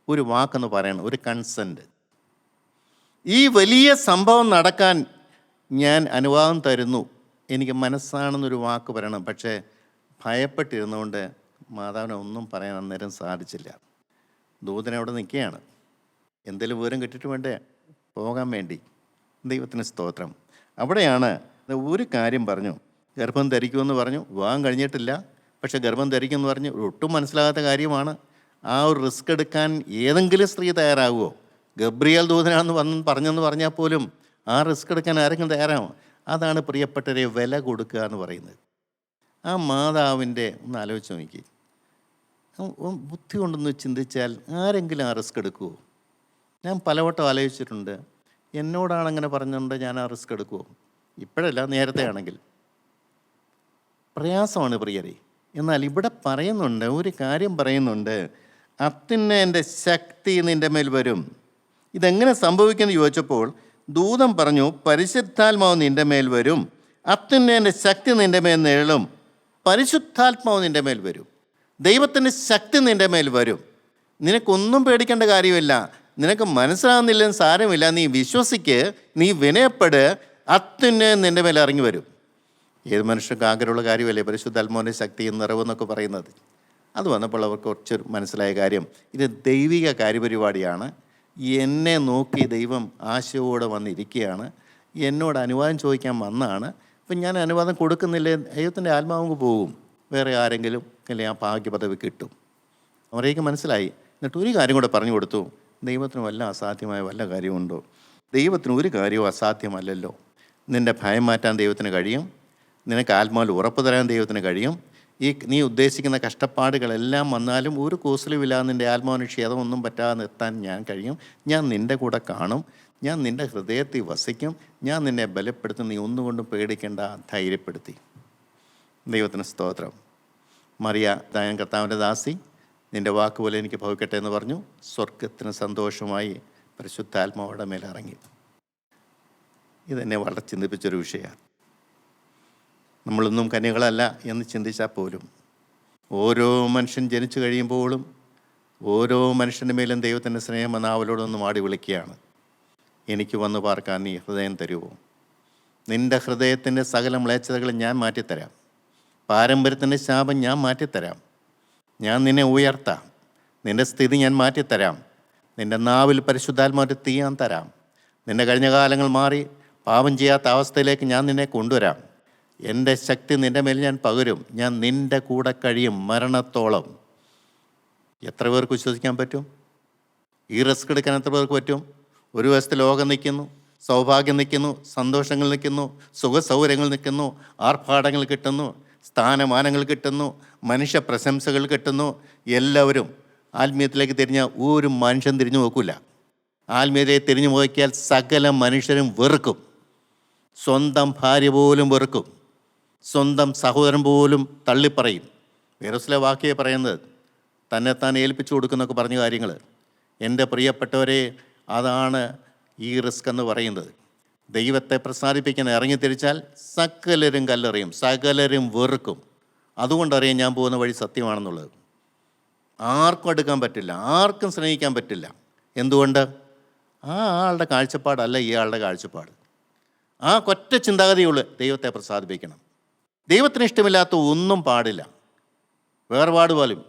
ഒരു വാക്കെന്ന് പറയണം, ഒരു കൺസെൻറ്റ്. ഈ വലിയ സംഭവം നടക്കാൻ ഞാൻ അനുവാദം തരുന്നു, എനിക്ക് മനസ്സാണെന്നൊരു വാക്ക് പറയണം. പക്ഷേ ഭയപ്പെട്ടിരുന്നുകൊണ്ട് മാതാവിനെ ഒന്നും പറയാൻ അന്നേരം സാധിച്ചില്ല. ദൂതൻ അവിടെ നിൽക്കുകയാണ്, എന്തെങ്കിലും വിവരം കിട്ടിയിട്ട് വേണ്ടേ പോകാൻ വേണ്ടി. ദൈവത്തിന് സ്തോത്രം. അവിടെയാണ് ഒരു കാര്യം പറഞ്ഞു, ഗർഭം ധരിക്കുമെന്ന് പറഞ്ഞു, വിവാഹം കഴിഞ്ഞിട്ടില്ല, പക്ഷെ ഗർഭം ധരിക്കുമെന്ന് പറഞ്ഞു. ഒട്ടും മനസ്സിലാകാത്ത കാര്യമാണ്. ആ ഒരു റിസ്ക് എടുക്കാൻ ഏതെങ്കിലും സ്ത്രീ തയ്യാറാകുമോ? ഗബ്രിയേൽ ദൂതനാണെന്ന് പറഞ്ഞെന്ന് പറഞ്ഞാൽ പോലും ആ റിസ്ക് എടുക്കാൻ ആരെങ്കിലും തയ്യാറാകുമോ? അതാണ് പ്രിയപ്പെട്ടവരെ വില കൊടുക്കുക എന്ന് പറയുന്നത്. ആ മാതാവിൻ്റെ ഒന്ന് ആലോചിച്ച് നോക്കി, ബുദ്ധി കൊണ്ടൊന്ന് ചിന്തിച്ചാൽ ആരെങ്കിലും ആ റിസ്ക് എടുക്കുമോ? ഞാൻ പലവട്ടം ആലോചിച്ചിട്ടുണ്ട്, എന്നോടാണ് അങ്ങനെ പറഞ്ഞുകൊണ്ട് ഞാൻ ആ റിസ്ക് എടുക്കുമോ? ഇപ്പോഴല്ല, നേരത്തെ ആണെങ്കിൽ. പ്രയാസമാണ് പ്രിയരെ. എന്നാൽ ഇവിടെ പറയുന്നുണ്ട്, ഒരു കാര്യം പറയുന്നുണ്ട്, അത്യുന്നതൻ്റെ ശക്തി നിൻ്റെ മേൽ വരും. ഇതെങ്ങനെ സംഭവിക്കുമെന്ന് ചോദിച്ചപ്പോൾ ദൂതൻ പറഞ്ഞു, പരിശുദ്ധാത്മാവ് നിൻ്റെ മേൽ വരും, അത്യുന്നതൻ്റെ ശക്തി നിൻ്റെ മേൽ നിഴലും, പരിശുദ്ധാത്മാവ് നിൻ്റെ മേൽ വരും, ദൈവത്തിൻ്റെ ശക്തി നിൻ്റെ മേൽ വരും. നിനക്കൊന്നും പേടിക്കേണ്ട കാര്യമില്ല. നിനക്ക് മനസ്സിലാകുന്നില്ലെന്ന് സാരമില്ല, നീ വിശ്വസിക്ക്, നീ വിനയപ്പെട്, അത്യുന്നതൻ നിൻ്റെ മേൽ ഇറങ്ങി വരും. ഏത് മനുഷ്യർക്ക് ആഗ്രഹമുള്ള കാര്യമല്ലേ പരിശുദ്ധാത്മാവിൻ്റെ ശക്തി നിറവെന്നൊക്കെ പറയുന്നത്. അത് വന്നപ്പോൾ അവർക്ക് കുറച്ച് മനസ്സിലായ കാര്യം, ഇത് ദൈവിക കാര്യപരിപാടിയാണ്. എന്നെ നോക്കി ദൈവം ആശയോടെ വന്നിരിക്കുകയാണ്, എന്നോട് അനുവാദം ചോദിക്കാൻ വന്നാണ്. അപ്പം ഞാൻ അനുവാദം കൊടുക്കുന്നില്ലേ, ദൈവത്തിൻ്റെ ആത്മാവ് പോകും, വേറെ ആരെങ്കിലും അല്ലെ ആ ഭാഗ്യപദവി കിട്ടും. അവരേക്ക് മനസ്സിലായി. എന്നിട്ട് ഒരു കാര്യം കൂടെ പറഞ്ഞു കൊടുത്തു, ദൈവത്തിന് വല്ല അസാധ്യമായ വല്ല കാര്യമുണ്ടോ? ദൈവത്തിന് ഒരു കാര്യവും അസാധ്യമല്ലല്ലോ. നിൻ്റെ ഭയം മാറ്റാൻ ദൈവത്തിന് കഴിയും, നിനക്ക് ആത്മാവിൽ ഉറപ്പ് തരാൻ ദൈവത്തിന് കഴിയും. നീ ഉദ്ദേശിക്കുന്ന കഷ്ടപ്പാടുകളെല്ലാം വന്നാലും ഒരു കൂസലുമില്ലാതെ നിൻ്റെ ആത്മാവിന് ക്ഷേതമൊന്നും പറ്റാതെ നിർത്താൻ ഞാൻ കഴിയും. ഞാൻ നിൻ്റെ കൂടെ കാണും, ഞാൻ നിൻ്റെ ഹൃദയത്തിൽ വസിക്കും, ഞാൻ നിന്നെ ബലപ്പെടുത്തും, നീ ഒന്നുകൊണ്ടും പേടിക്കേണ്ട, ധൈര്യപ്പെടുത്തി. ദൈവത്തിന് സ്തോത്രം. മറിയ, ഞാൻ കർത്താവിൻ്റെ ദാസി, നിൻ്റെ വാക്കുപോലെ എനിക്ക് ഭവിക്കട്ടെ എന്ന് പറഞ്ഞു. സ്വർഗത്തിന് സന്തോഷമായി പരിശുദ്ധാത്മാവയുടെ മേലിറങ്ങി. ഇതെന്നെ വളരെ ചിന്തിപ്പിച്ചൊരു വിഷയമാണ്. നമ്മളൊന്നും കന്യകളല്ല എന്ന് ചിന്തിച്ചാൽ പോലും ഓരോ മനുഷ്യൻ ജനിച്ചു കഴിയുമ്പോഴും ഓരോ മനുഷ്യൻ്റെ മേലും ദൈവത്തിൻ്റെ സ്നേഹം എന്ന അവലോടൊന്ന് മാടി വിളിക്കുകയാണ്, എനിക്ക് വന്ന് പാർക്കാൻ നീ ഹൃദയം തരുമോ? നിൻ്റെ ഹൃദയത്തിൻ്റെ സകല മ്ലേച്ഛതകൾ ഞാൻ മാറ്റിത്തരാം, പാരമ്പര്യത്തിൻ്റെ ശാപം ഞാൻ മാറ്റിത്തരാം, ഞാൻ നിന്നെ ഉയർത്താം, നിൻ്റെ സ്ഥിതി ഞാൻ മാറ്റിത്തരാം, നിൻ്റെ നാവിൽ പരിശുദ്ധാത്മാവിൻ്റെ തീ ഞാൻ തരാം, നിൻ്റെ കഴിഞ്ഞ കാലങ്ങൾ മാറി പാപം ചെയ്യാത്ത അവസ്ഥയിലേക്ക് ഞാൻ നിന്നെ കൊണ്ടുവരാം, എൻ്റെ ശക്തി നിൻ്റെ മേൽ ഞാൻ പകരും, ഞാൻ നിൻ്റെ കൂടെ കഴിയും മരണത്തോളം. എത്ര പേർക്ക് വിശ്വസിക്കാൻ പറ്റും? ഈ റിസ്ക് എടുക്കാൻ എത്ര പേർക്ക് പറ്റും? ഒരു വശത്ത് ലോകം നിൽക്കുന്നു, സൗഭാഗ്യം നിൽക്കുന്നു, സന്തോഷങ്ങൾ നിൽക്കുന്നു, സുഖസൗകര്യങ്ങൾ നിൽക്കുന്നു, ആർഭാടങ്ങൾ കിട്ടുന്നു, സ്ഥാനമാനങ്ങൾ കിട്ടുന്നു, മനുഷ്യ പ്രശംസകൾ കിട്ടുന്നു. എല്ലാവരും ആത്മീയത്തിലേക്ക് തിരിഞ്ഞ ഒരു മനുഷ്യൻ തിരിഞ്ഞു നോക്കില്ല. ആത്മീയതയെ തിരിഞ്ഞു നോക്കിയാൽ സകല മനുഷ്യരും വെറുക്കും. സ്വന്തം ഭാര്യ പോലും വെറുക്കും, സ്വന്തം സഹോദരൻ പോലും തള്ളിപ്പറയും. വേറൊസിലെ വാക്യേ പറയുന്നത്, തന്നെത്താൻ ഏൽപ്പിച്ചു കൊടുക്കുന്നൊക്കെ പറഞ്ഞ കാര്യങ്ങൾ. എൻ്റെ പ്രിയപ്പെട്ടവരെ, അതാണ് ഈ റിസ്ക് എന്ന് പറയുന്നത്. ദൈവത്തെ പ്രസാദിപ്പിക്കാൻ ഇറങ്ങിത്തിരിച്ചാൽ സകലരും കല്ലെറിയും, സകലരും വെറുക്കും. അതുകൊണ്ടറിയാം ഞാൻ പോകുന്ന വഴി സത്യമാണെന്നുള്ളത്. ആർക്കും എടുക്കാൻ പറ്റില്ല, ആർക്കും സ്നേഹിക്കാൻ പറ്റില്ല. എന്തുകൊണ്ട്? ആ ആളുടെ കാഴ്ചപ്പാടല്ല ഈ ആളുടെ കാഴ്ചപ്പാട്. ആ ഒറ്റ ചിന്താഗതിയുള്ളൂ, ദൈവത്തെ പ്രസാദിപ്പിക്കണം. ദൈവത്തിന് ഇഷ്ടമില്ലാത്ത ഒന്നും പാടില്ല. വേർപാട് പോലും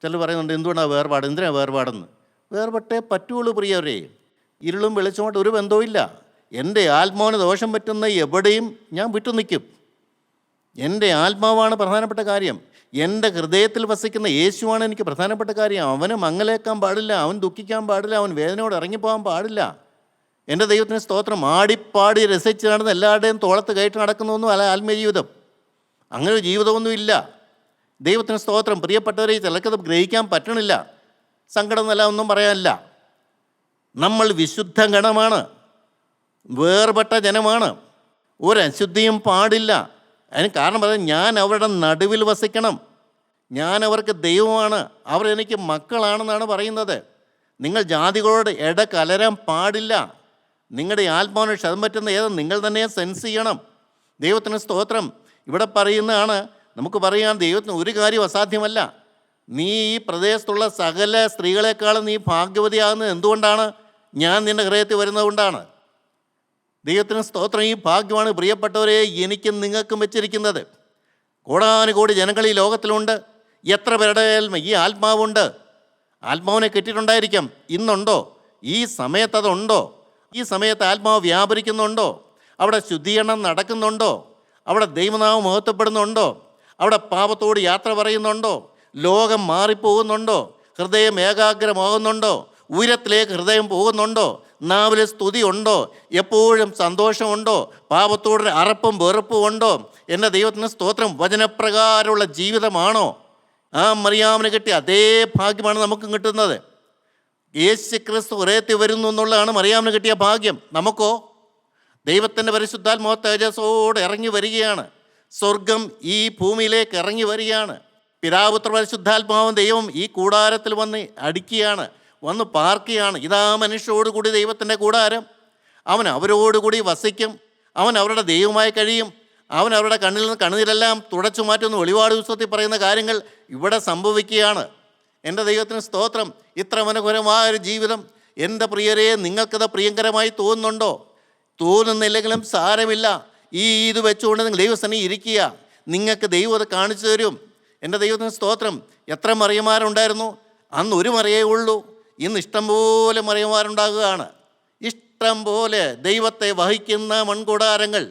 ചിലർ പറയുന്നുണ്ട്, എന്തുകൊണ്ടാണ് വേർപാട്, എന്തിനാണ് വേർപാടെന്ന്? വേർപെട്ടേ പറ്റുള്ളൂ പ്രിയവരെ. ഇരുളും വെളിച്ചമായിട്ട് ഒരു ബന്ധവും ഇല്ല. എൻ്റെ ആത്മാവിന് ദോഷം പറ്റുന്ന എവിടെയും ഞാൻ വിട്ടു നിൽക്കും. എൻ്റെ ആത്മാവാണ് പ്രധാനപ്പെട്ട കാര്യം. എൻ്റെ ഹൃദയത്തിൽ വസിക്കുന്ന യേശുവാണ് എനിക്ക് പ്രധാനപ്പെട്ട കാര്യം. അവന് മങ്ങലേക്കാൻ പാടില്ല, അവൻ ദുഃഖിക്കാൻ പാടില്ല, അവൻ വേദനയോട് ഇറങ്ങിപ്പോകാൻ പാടില്ല. എൻ്റെ ദൈവത്തിന് സ്തോത്രം. ആടിപ്പാടി രസിച്ച് നടന്ന് എല്ലാവരുടെയും തോളത്ത് കയറ്റി നടക്കുന്നൊന്നും അല്ല ആത്മീയ ജീവിതം. അങ്ങനെ ഒരു ജീവിതമൊന്നുമില്ല. ദൈവത്തിന് സ്തോത്രം. പ്രിയപ്പെട്ടവരെ, ചിലർക്കത് ഗ്രഹിക്കാൻ പറ്റണില്ല. സങ്കടം എന്നല്ല ഒന്നും പറയാനില്ല. നമ്മൾ വിശുദ്ധ ഗണമാണ്, വേർപെട്ട ജനമാണ്, ഒരശുദ്ധിയും പാടില്ല. അതിന് കാരണം പറയാം, ഞാൻ അവരുടെ നടുവിൽ വസിക്കണം, ഞാൻ അവർക്ക് ദൈവമാണ്, അവർ എനിക്ക് മക്കളാണെന്നാണ് പറയുന്നത്. നിങ്ങൾ ജാതികളോട് കലരാൻ പാടില്ല. നിങ്ങളുടെ ആത്മാവിനെ ക്ഷതം പറ്റുന്ന ഏത് നിങ്ങൾ തന്നെ സെൻസ് ചെയ്യണം. ദൈവത്തിന് സ്തോത്രം. ഇവിടെ പറയുന്നതാണ്, നമുക്ക് പറയാം, ദൈവത്തിന് ഒരു കാര്യം അസാധ്യമല്ല. നീ ഈ പ്രദേശത്തുള്ള സകല സ്ത്രീകളെക്കാളും നീ ഭാഗ്യവതിയാകുന്നത് എന്തുകൊണ്ടാണ്? ഞാൻ നിൻ്റെ ഹൃദയത്തിൽ വരുന്നതുകൊണ്ടാണ്. ദൈവത്തിന് സ്തോത്രം. ഈ ഭാഗ്യമാണ് പ്രിയപ്പെട്ടവരെ എനിക്കും നിങ്ങൾക്കും വെച്ചിരിക്കുന്നത്. കോടാനുകോടി ജനങ്ങൾ ഈ ലോകത്തിലുണ്ട്. എത്ര പേരുടെ ഈ ആത്മാവുണ്ട്? ആത്മാവിനെ കിട്ടിയിട്ടുണ്ടായിരിക്കാം. ഇന്നുണ്ടോ? ഈ സമയത്ത് അതുണ്ടോ? ഈ സമയത്ത് ആത്മാവ് വ്യാപരിക്കുന്നുണ്ടോ? അവിടെ ശുദ്ധീകരണം നടക്കുന്നുണ്ടോ? അവിടെ ദൈവനാമം മഹത്വപ്പെടുന്നുണ്ടോ? അവിടെ പാപത്തോട് യാത്ര പറയുന്നുണ്ടോ? ലോകം മാറിപ്പോകുന്നുണ്ടോ? ഹൃദയം ഏകാഗ്രമാകുന്നുണ്ടോ? ഉയരത്തിലേക്ക് ഹൃദയം പോകുന്നുണ്ടോ? നാവിൽ സ്തുതി ഉണ്ടോ? എപ്പോഴും സന്തോഷമുണ്ടോ? പാപത്തോടൊരു അറപ്പും വെറുപ്പും ഉണ്ടോ? എൻ്റെ ദൈവത്തിന് സ്തോത്രം. വചനപ്രകാരമുള്ള ജീവിതമാണോ? ആ മറിയാമിന് കിട്ടിയ അതേ ഭാഗ്യമാണ് നമുക്കും കിട്ടുന്നത്. യേശു ക്രിസ്തു ഹൃദയത്തിൽ വരുന്നു എന്നുള്ളതാണ് മറിയാമിന് കിട്ടിയ ഭാഗ്യം. നമുക്കോ? ദൈവത്തിൻ്റെ പരിശുദ്ധാത്മാവ് തേജസ്സോടെ ഇറങ്ങി വരികയാണ്. സ്വർഗം ഈ ഭൂമിയിലേക്ക് ഇറങ്ങി വരികയാണ്. പിതാപുത്ര പരിശുദ്ധാത്മാവും ദൈവം ഈ കൂടാരത്തിൽ വന്ന് അടിക്കുകയാണ്, വന്ന് പാർക്കുകയാണ്. ഇതാ മനുഷ്യരോടുകൂടി ദൈവത്തിൻ്റെ കൂടാരം. അവൻ അവരോടുകൂടി വസിക്കും. അവൻ അവരുടെ ദൈവമായി കഴിയും. അവൻ അവരുടെ കണ്ണിൽ നിന്ന് കണ്ണീരെല്ലാം തുടച്ചു മാറ്റുന്ന വെളിപാട് പുസ്തകത്തിൽ പറയുന്ന കാര്യങ്ങൾ ഇവിടെ സംഭവിക്കുകയാണ്. എൻ്റെ ദൈവത്തിന് സ്തോത്രം. ഇത്ര മനോഹരമായൊരു ജീവിതം എൻ്റെ പ്രിയരെ നിങ്ങൾക്കത് പ്രിയങ്കരമായി തോന്നുന്നുണ്ടോ? തോന്നുന്നില്ലെങ്കിലും സാരമില്ല. ഇത് വെച്ചുകൊണ്ട് നിങ്ങൾ ദൈവസന്നിധിയിൽ ഇരിക്കുക. നിങ്ങൾക്ക് ദൈവം അത് കാണിച്ചു തരും. എൻ്റെ ദൈവത്തിന് സ്തോത്രം. എത്ര മറിയന്മാരുണ്ടായിരുന്നു? അന്ന് ഒരു മറിയേ ഉള്ളൂ. ഇന്ന് ഇഷ്ടംപോലെ മറിയന്മാരുണ്ടാകുകയാണ്. ഇഷ്ടം പോലെ ദൈവത്തെ വഹിക്കുന്ന മൺകൂടാരങ്ങൾ,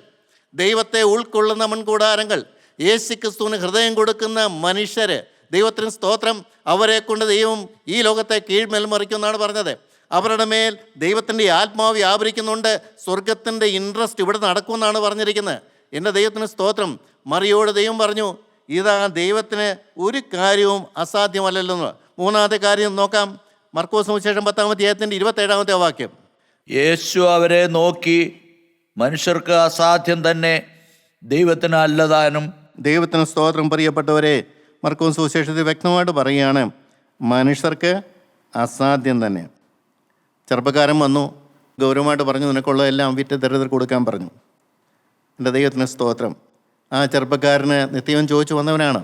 ദൈവത്തെ ഉൾക്കൊള്ളുന്ന മൺകൂടാരങ്ങൾ, യേശുക്രിസ്തുവിന് ഹൃദയം കൊടുക്കുന്ന മനുഷ്യർ. ദൈവത്തിന് സ്തോത്രം. അവരെ കൊണ്ട് ദൈവം ഈ ലോകത്തെ കീഴ്മേൽ മറിക്കുമെന്നാണ് പറഞ്ഞത്. അവരുടെ മേൽ ദൈവത്തിൻ്റെ ആത്മാവ് വ്യാപരിക്കുന്നുണ്ട്. സ്വർഗത്തിൻ്റെ ഇൻട്രസ്റ്റ് ഇവിടെ നടക്കുമെന്നാണ് പറഞ്ഞിരിക്കുന്നത്. എൻ്റെ ദൈവത്തിന് സ്തോത്രം. മറിയോട് ദൈവം പറഞ്ഞു, ഇതാ ദൈവത്തിന് ഒരു കാര്യവും അസാധ്യമല്ലല്ലോ. മൂന്നാമത്തെ കാര്യം നോക്കാം. മർക്കോസ് സുവിശേഷം 10-ാം അധ്യായത്തിൻ്റെ 27-ാമത്തെ വാക്യം. യേശു അവരെ നോക്കി, മനുഷ്യർക്ക് അസാധ്യം തന്നെ, ദൈവത്തിന് അല്ലതാനും. ദൈവത്തിന് സ്തോത്രം. പ്രിയപ്പെട്ടവരെ, മർക്കോസ് സുവിശേഷത്തിൽ വ്യക്തമായിട്ട് പറയുകയാണ്, മനുഷ്യർക്ക് അസാധ്യം തന്നെ. ചെറുപ്പക്കാരൻ വന്നു, ഗൗരവമായിട്ട് പറഞ്ഞു, നിനക്കുള്ളതെല്ലാം വിറ്റ് ദരിദ്രർക്ക് കൊടുക്കാൻ പറഞ്ഞു. എൻ്റെ ദൈവത്തിന് സ്തോത്രം. ആ ചെറുപ്പക്കാരന് നിത്യം ചോദിച്ചു വന്നവനാണ്.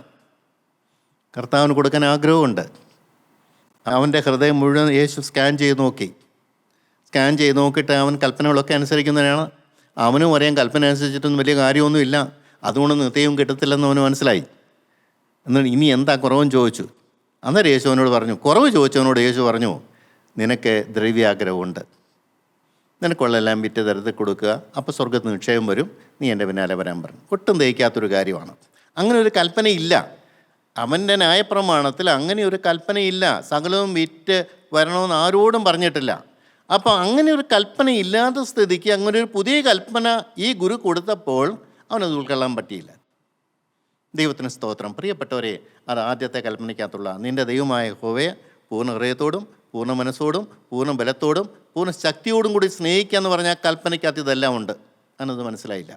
കർത്താവിന് കൊടുക്കാൻ ആഗ്രഹമുണ്ട്. അവൻ്റെ ഹൃദയം മുഴുവൻ യേശു സ്കാൻ ചെയ്ത് നോക്കി. സ്കാൻ ചെയ്ത് നോക്കിയിട്ട് അവൻ കൽപ്പനകളൊക്കെ അനുസരിക്കുന്നവനാണ്. അവനും അറിയാൻ കൽപ്പന അനുസരിച്ചിട്ടൊന്നും വലിയ കാര്യമൊന്നുമില്ല, അതുകൊണ്ട് നിത്യവും കിട്ടത്തില്ലെന്ന് അവന് മനസ്സിലായി. എന്നിട്ട് ഇനി എന്താ കുറവെന്ന് ചോദിച്ചു. അന്നേരം യേശു അവനോട് പറഞ്ഞു, കുറവ് ചോദിച്ചവനോട് യേശു പറഞ്ഞു, നിനക്ക് ദ്രവ്യാഗ്രഹമുണ്ട്, നിനക്കുള്ളതെല്ലാം വിറ്റ് ദരിദ്രർക്ക് കൊടുക്കുക, അപ്പോൾ സ്വർഗത്ത് നിക്ഷേപം വരും, നീ എൻ്റെ പിന്നാലെ വരാൻ പറഞ്ഞു. ഒട്ടും ദഹിക്കാത്തൊരു കാര്യമാണ്. അങ്ങനെ ഒരു കൽപ്പനയില്ല. അവൻ്റെ ന്യായപ്രമാണത്തിൽ അങ്ങനെ ഒരു കൽപ്പനയില്ല. സകലവും വിറ്റ് വരണമെന്ന് ആരോടും പറഞ്ഞിട്ടില്ല. അപ്പോൾ അങ്ങനെ ഒരു കൽപ്പന ഇല്ലാത്ത സ്ഥിതിക്ക് അങ്ങനെ ഒരു പുതിയ കൽപ്പന ഈ ഗുരു കൊടുത്തപ്പോൾ അവനത് ഉൾക്കൊള്ളാൻ പറ്റിയില്ല. ദൈവത്തിന് സ്തോത്രം. പ്രിയപ്പെട്ടവരെ, അത് ആദ്യത്തെ കൽപ്പനയ്ക്കകത്തുള്ള നിൻ്റെ ദൈവമായ യഹോവയെ പൂർണ്ണ ഹൃദയത്തോടും പൂർണ്ണ മനസ്സോടും പൂർണ്ണ ബലത്തോടും പൂർണ്ണ ശക്തിയോടും കൂടി സ്നേഹിക്കുക എന്ന് പറഞ്ഞാൽ കൽപ്പനയ്ക്കകത്ത് ഇതെല്ലാം ഉണ്ട്. അവനത് മനസ്സിലായില്ല.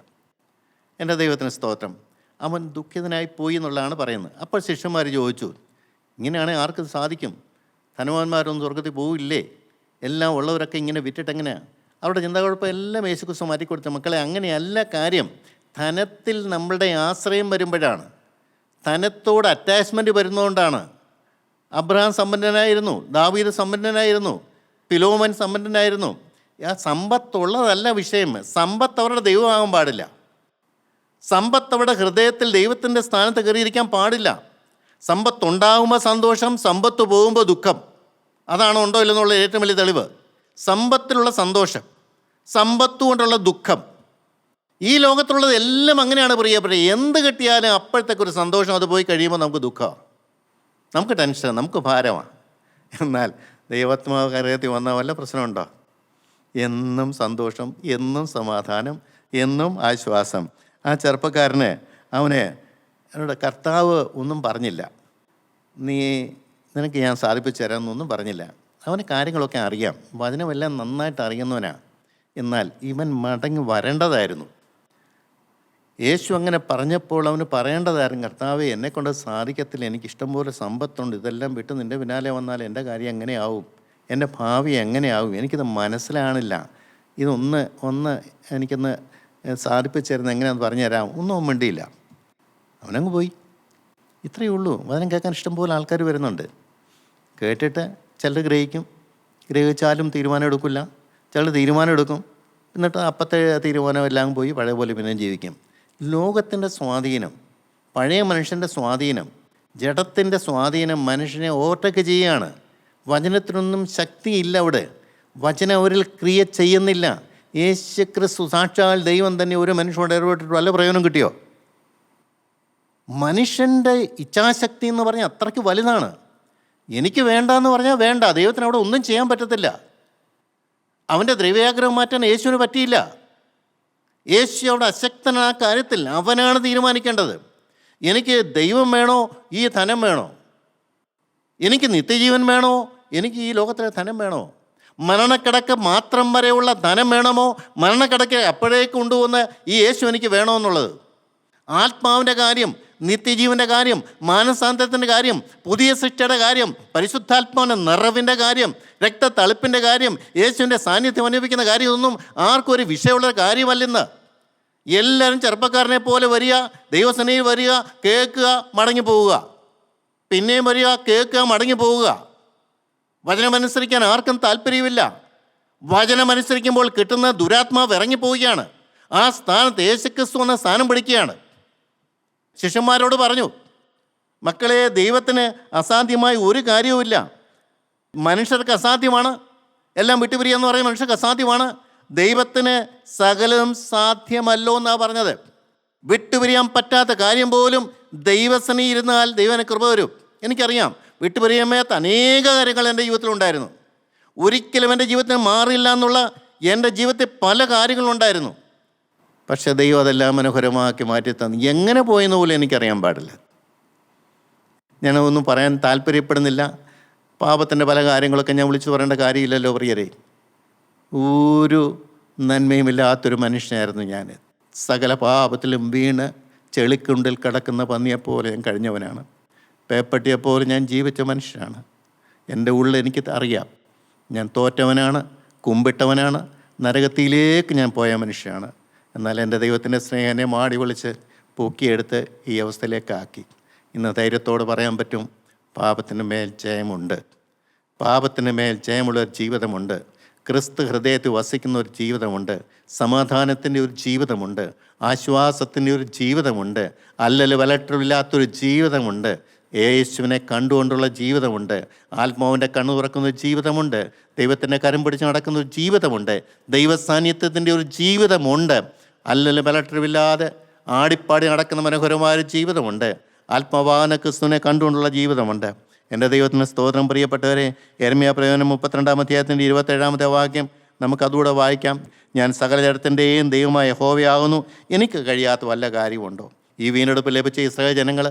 എൻ്റെ ദൈവത്തിന് സ്തോത്രം. അവൻ ദുഃഖിതനായി പോയി എന്നുള്ളതാണ് പറയുന്നത്. അപ്പോൾ ശിഷ്യന്മാർ ചോദിച്ചു, ഇങ്ങനെയാണെങ്കിൽ ആർക്കത് സാധിക്കും? ധനവാന്മാരൊന്നും സ്വർഗത്തിൽ പോവില്ലേ? എല്ലാം ഉള്ളവരൊക്കെ ഇങ്ങനെ വിറ്റിട്ടെങ്ങനെയാണ്? അവരുടെ ചിന്താകുഴപ്പം എല്ലാം യേശുക്രിസ്തു മാറ്റിക്കൊടുത്ത. മക്കളെ, അങ്ങനെയല്ല കാര്യം. ധനത്തിൽ നമ്മളുടെ ആശ്രയം വരുമ്പോഴാണ്, ധനത്തോട് അറ്റാച്ച്മെൻറ്റ് വരുന്നതുകൊണ്ടാണ്. അബ്രഹാം സമ്പന്നനായിരുന്നു, ദാവീദ് സമ്പന്നനായിരുന്നു, ഫിലോമൻ സമ്പന്നനായിരുന്നു. ആ സമ്പത്തുള്ളതല്ല വിഷയം. സമ്പത്ത് അവരുടെ ദൈവമാകാൻ പാടില്ല. സമ്പത്ത് അവരുടെ ഹൃദയത്തിൽ ദൈവത്തിൻ്റെ സ്ഥാനത്ത് കയറിയിരിക്കാൻ പാടില്ല. സമ്പത്തുണ്ടാകുമ്പോൾ സന്തോഷം, സമ്പത്ത് പോകുമ്പോൾ ദുഃഖം. അതാണോ ഉണ്ടോ ഇല്ലെന്നുള്ള ഏറ്റവും വലിയ തെളിവ്. സമ്പത്തിലുള്ള സന്തോഷം, സമ്പത്ത് കൊണ്ടുള്ള ദുഃഖം, ഈ ലോകത്തുള്ളത് എല്ലാം അങ്ങനെയാണ് പ്രിയപ്പെട്ടത്. എന്ത് കിട്ടിയാലും അപ്പോഴത്തേക്കൊരു സന്തോഷം, അത് പോയി കഴിയുമ്പോൾ നമുക്ക് ദുഃഖമാണ്, നമുക്ക് ടെൻഷൻ, നമുക്ക് ഭാരമാണ്. എന്നാൽ ദൈവാത്മാവ് ഹൃദയത്തിൽ വന്നാൽ വല്ല പ്രശ്നമുണ്ടോ? എന്നും സന്തോഷം, എന്നും സമാധാനം, എന്നും ആശ്വാസം. ആ ചെറുപ്പക്കാരന് എന്നോട് കർത്താവ് ഒന്നും പറഞ്ഞില്ല, നിനക്ക് ഞാൻ സാധിപ്പിച്ചു തരാമെന്നൊന്നും പറഞ്ഞില്ല. അവന് കാര്യങ്ങളൊക്കെ അറിയാം, വചനമെല്ലാം നന്നായിട്ട് അറിയുന്നവനാണ്. എന്നാൽ ഇവൻ മടങ്ങി വരേണ്ടതായിരുന്നു. യേശു അങ്ങനെ പറഞ്ഞപ്പോൾ അവന് പറയേണ്ടതായിരുന്നു, കർത്താവേ എന്നെക്കൊണ്ട് സാധിക്കത്തില്ല, എനിക്കിഷ്ടംപോലെ സമ്പത്തുണ്ട്, ഇതെല്ലാം വിട്ട് നിൻ്റെ പിന്നാലെ വന്നാൽ എൻ്റെ കാര്യം എങ്ങനെയാവും, എൻ്റെ ഭാവി എങ്ങനെയാവും, എനിക്കിത് മനസ്സിലാണില്ല, ഇതൊന്ന് എനിക്കൊന്ന് സാധിപ്പിച്ചു തരുന്നത് എങ്ങനെയാണെന്ന് പറഞ്ഞു തരാം. ഒന്നും മിണ്ടിയില്ല, അവനങ്ങ് പോയി. ഇത്രയേ ഉള്ളൂ. വചനം കേൾക്കാൻ ഇഷ്ടംപോലെ ആൾക്കാർ വരുന്നുണ്ട്. കേട്ടിട്ട് ചിലർ ഗ്രഹിച്ചാലും തീരുമാനം എടുക്കില്ല, ചിലർ തീരുമാനം എടുക്കും, എന്നിട്ട് അപ്പത്തെ തീരുമാനം എല്ലാം പോയി പഴയ പോലെ പിന്നെ ജീവിക്കും. ലോകത്തിൻ്റെ സ്വാധീനം, പഴയ മനുഷ്യൻ്റെ സ്വാധീനം, ജഡത്തിൻ്റെ സ്വാധീനം മനുഷ്യനെ ഓവർടേക്ക് ചെയ്യുകയാണ്. വചനത്തിനൊന്നും ശക്തിയില്ല അവിടെ, വചനം അവരിൽ ക്രിയ ചെയ്യുന്നില്ല. യേശു ക്രിസ്തു സാക്ഷാൽ ദൈവം തന്നെ ഒരു മനുഷ്യനോട് ഇടപെട്ടിട്ട് വല്ല പ്രയോജനം കിട്ടിയോ? മനുഷ്യൻ്റെ ഇച്ഛാശക്തി എന്ന് പറഞ്ഞാൽ അത്രയ്ക്ക് വലുതാണ്. എനിക്ക് വേണ്ടെന്ന് പറഞ്ഞാൽ വേണ്ട, ദൈവത്തിന് അവിടെ ഒന്നും ചെയ്യാൻ പറ്റത്തില്ല. അവൻ്റെ ദ്രവ്യാഗ്രഹം മാറ്റാൻ യേശുവിന് പറ്റിയില്ല. യേശു അവിടെ അശക്തനാ കാര്യത്തിൽ. അവനാണ് തീരുമാനിക്കേണ്ടത്. എനിക്ക് ദൈവം വേണോ, ഈ ധനം വേണോ, എനിക്ക് നിത്യജീവൻ വേണോ, എനിക്ക് ഈ ലോകത്തിലെ ധനം വേണോ, മരണക്കിടക്ക് മാത്രം വരെയുള്ള ധനം വേണമോ, മരണക്കിടക്ക് അപ്പോഴേക്ക് കൊണ്ടുപോകുന്ന ഈ യേശു എനിക്ക് വേണോ എന്നുള്ളത്. ആത്മാവിൻ്റെ കാര്യം, നിത്യജീവൻ്റെ കാര്യം, മാനസാന്തരത്തിൻ്റെ കാര്യം, പുതിയ സൃഷ്ടിയുടെ കാര്യം, പരിശുദ്ധാത്മാവിൻ്റെ നിറവിൻ്റെ കാര്യം, രക്തത്തളിപ്പിൻ്റെ കാര്യം, യേശുവിൻ്റെ സാന്നിധ്യം അനുഭവിക്കുന്ന കാര്യം, ഇതൊന്നും ആർക്കും ഒരു വിഷയമുള്ള കാര്യമല്ലെന്ന്. എല്ലാവരും ചെറുപ്പക്കാരനെ പോലെ വരിക, ദൈവസേനയിൽ വരിക, കേൾക്കുക, മടങ്ങി പോവുക, പിന്നെയും വരിക, കേൾക്കുക, മടങ്ങി പോവുക. വചനമനുസരിക്കാൻ ആർക്കും താല്പര്യമില്ല. വചനമനുസരിക്കുമ്പോൾ കിട്ടുന്ന ദുരാത്മാവ് ഇറങ്ങിപ്പോവുകയാണ്. ആ സ്ഥാനത്ത് യേശുക്രിസ്തു എന്ന സ്ഥാനം പിടിക്കുകയാണ്. ശിഷ്യന്മാരോട് പറഞ്ഞു, മക്കളെ, ദൈവത്തിന് അസാധ്യമായ ഒരു കാര്യവുമില്ല. മനുഷ്യർക്ക് അസാധ്യമാണ്, എല്ലാം വിട്ടുപിരിയെന്ന് പറയുന്ന മനുഷ്യർക്ക് അസാധ്യമാണ്. ദൈവത്തിന് സകലം സാധ്യമല്ലോ എന്നാണ് പറഞ്ഞത്. വിട്ടുപിരിയാൻ പറ്റാത്ത കാര്യം പോലും ദൈവസനി ഇരുന്നാൽ ദൈവന് കൃപ വരും. എനിക്കറിയാം, വിട്ടുപിരിയാമേത്ത അനേക കാര്യങ്ങൾ എൻ്റെ ജീവിതത്തിലുണ്ടായിരുന്നു. ഒരിക്കലും എൻ്റെ ജീവിതത്തിൽ മാറില്ല എന്നുള്ള എൻ്റെ ജീവിതത്തിൽ പല കാര്യങ്ങളുണ്ടായിരുന്നു. പക്ഷേ ദൈവം അതെല്ലാം മനോഹരമാക്കി മാറ്റി തന്നു. എങ്ങനെ പോയെന്ന് പോലും എനിക്കറിയാൻ പാടില്ല. ഞാനതൊന്നും പറയാൻ താല്പര്യപ്പെടുന്നില്ല. പാപത്തിൻ്റെ പല കാര്യങ്ങളൊക്കെ ഞാൻ വിളിച്ചു പറയേണ്ട കാര്യമില്ലല്ലോ പ്രിയരെ. ഒരു നന്മയുമില്ലാത്തൊരു മനുഷ്യനായിരുന്നു ഞാൻ. സകല പാപത്തിലും വീണ് ചെളിക്കുണ്ടിൽ കിടക്കുന്ന പന്നിയെപ്പോലെ ഞാൻ കഴിഞ്ഞവനാണ്. പേപ്പട്ടിയെപ്പോലെ ഞാൻ ജീവിച്ച മനുഷ്യനാണ്. എൻ്റെ ഉള്ളിൽ എനിക്ക് അറിയാം, ഞാൻ തോറ്റവനാണ്, കുമ്പിട്ടവനാണ്, നരകത്തിയിലേക്ക് ഞാൻ പോയ മനുഷ്യനാണ്. എന്നാൽ എൻ്റെ ദൈവത്തിൻ്റെ സ്നേഹം എന്നെ മാടി വിളിച്ച് പൊക്കിയെടുത്ത് ഈ അവസ്ഥയിലേക്കാക്കി. ഇന്ന് ധൈര്യത്തോട് പറയാൻ പറ്റും, പാപത്തിന് മേൽ ജയമുണ്ട്. പാപത്തിന് മേൽ ജയമുള്ളൊരു ജീവിതമുണ്ട്. ക്രിസ്തു ഹൃദയത്തിൽ വസിക്കുന്ന ഒരു ജീവിതമുണ്ട്. സമാധാനത്തിൻ്റെ ഒരു ജീവിതമുണ്ട്. ആശ്വാസത്തിൻ്റെ ഒരു ജീവിതമുണ്ട്. അല്ലൽ വലട്ടമില്ലാത്തൊരു ജീവിതമുണ്ട്. യേശുവിനെ കണ്ടുകൊണ്ടുള്ള ജീവിതമുണ്ട്. ആത്മാവിൻ്റെ കണ്ണു തുറക്കുന്ന ഒരു ജീവിതമുണ്ട്. ദൈവത്തിൻ്റെ കരം പിടിച്ച് നടക്കുന്ന ഒരു ജീവിതമുണ്ട്. ദൈവസാന്നിധ്യത്തിൻ്റെ ഒരു ജീവിതമുണ്ട്. അല്ലൽ വലട്ടമില്ലാതെ ആടിപ്പാടി നടക്കുന്ന മനോഹരമായ ഒരു ജീവിതമുണ്ട്. ആത്മവാന ക്രിസ്തുവിനെ കണ്ടുകൊണ്ടുള്ള ജീവിതമുണ്ട്. എൻ്റെ ദൈവത്തിന് സ്തോത്രം. പ്രിയപ്പെട്ടവരെ, യെരമ്യാ പ്രവചനം 32-ാം അധ്യായത്തിൻ്റെ 27-ാമത്തെ വാക്യം നമുക്കതുകൂടെ വായിക്കാം. ഞാൻ സകല ജഡത്തിൻ്റെയും ദൈവമായ യഹോവയാകുന്നു, എനിക്ക് കഴിയാത്ത വല്ല കാര്യമുണ്ടോ? ഈ വീണ്ടെടുപ്പ് ലഭിച്ച ഇസ്രായേൽ ജനങ്ങൾ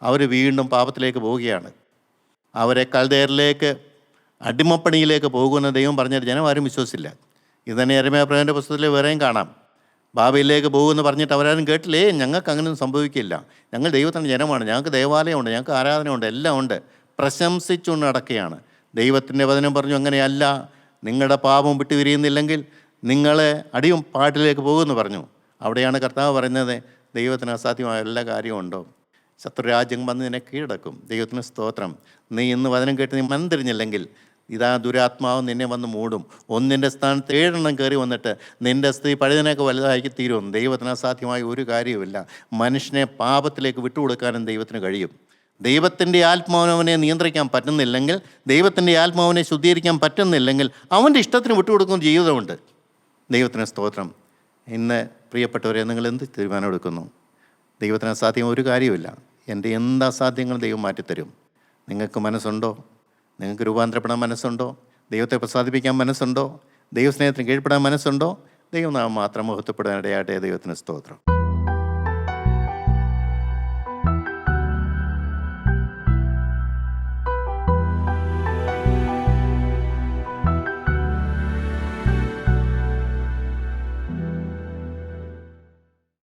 അവർ വീണ്ടും പാപത്തിലേക്ക് പോവുകയാണ്. അവരെ കൽദയരിലേക്ക്, അടിമപ്പണിയിലേക്ക് പോകുന്ന ദൈവം പറഞ്ഞിട്ട് ജനം ആരും വിശ്വസിച്ചില്ല. ഇത് തന്നെ യെരമ്യാ പ്രവചനൻ്റെ പുസ്തകത്തിൽ വേറെയും കാണാം. ബാബയിലേക്ക് പോകുമെന്ന് പറഞ്ഞിട്ട് അവരാരും കേട്ടില്ലേ. ഞങ്ങൾക്ക് അങ്ങനെയൊന്നും സംഭവിക്കില്ല, ഞങ്ങൾ ദൈവത്തിൻ്റെ ജനമാണ്, ഞങ്ങൾക്ക് ദേവാലയമുണ്ട്, ഞങ്ങൾക്ക് ആരാധനയുണ്ട്, എല്ലാം ഉണ്ട്, പ്രശംസിച്ചുകൊണ്ട് നടക്കുകയാണ്. ദൈവത്തിൻ്റെ വചനം പറഞ്ഞു, അങ്ങനെയല്ല, നിങ്ങളുടെ പാപം വിട്ടു പിരിയുന്നില്ലെങ്കിൽ നിങ്ങളെ അടിയും പാട്ടിലേക്ക് പോകുമെന്ന് പറഞ്ഞു. അവിടെയാണ് കർത്താവ് പറയുന്നത്, ദൈവത്തിന് അസാധ്യമായ എല്ലാ കാര്യവും ഉണ്ടോ? ശത്രുരാജ്യം വന്ന് നിന്നെ കീഴടക്കും. ദൈവത്തിന് സ്തോത്രം. നീ ഇന്ന് വചനം കേട്ട് നീ മന്തിരിഞ്ഞില്ലെങ്കിൽ ഇതാ ദുരാത്മാവ് നിന്നെ വന്ന് മൂടും. ഒന്നിൻ്റെ സ്ഥാനത്ത് 7 കയറി വന്നിട്ട് നിൻ്റെ സ്ത്രീ പഴുതിനൊക്കെ വലുതാക്കി തീരും. ദൈവത്തിന് അസാധ്യമായ ഒരു കാര്യവുമില്ല. മനുഷ്യനെ പാപത്തിലേക്ക് വിട്ടുകൊടുക്കാനും ദൈവത്തിന് കഴിയും. ദൈവത്തിൻ്റെ ആത്മാവിനെ നിയന്ത്രിക്കാൻ പറ്റുന്നില്ലെങ്കിൽ, ദൈവത്തിൻ്റെ ആത്മാവിനെ ശുദ്ധീകരിക്കാൻ പറ്റുന്നില്ലെങ്കിൽ അവൻ്റെ ഇഷ്ടത്തിന് വിട്ടുകൊടുക്കുന്ന ജീവിതമുണ്ട്. ദൈവത്തിന് സ്തോത്രം. ഇന്ന് പ്രിയപ്പെട്ടവരെ, നിങ്ങൾ എന്ത് തീരുമാനം എടുക്കുന്നു? ദൈവത്തിന് അസാധ്യം ഒരു കാര്യമില്ല. എൻ്റെ എന്ത് അസാധ്യങ്ങൾ ദൈവം മാറ്റിത്തരും. നിങ്ങൾക്ക് മനസ്സുണ്ടോ? നിങ്ങൾക്ക് രൂപാന്തരപ്പെടാൻ മനസ്സുണ്ടോ? ദൈവത്തെ പ്രസാദിപ്പിക്കാൻ മനസ്സുണ്ടോ? ദൈവസ്നേഹത്തിന് കീഴ്പ്പെടാൻ മനസ്സുണ്ടോ? ദൈവം നാം മാത്രം മഹത്വപ്പെടാനിടയാകട്ടെ. ദൈവത്തിന് സ്തോത്രം.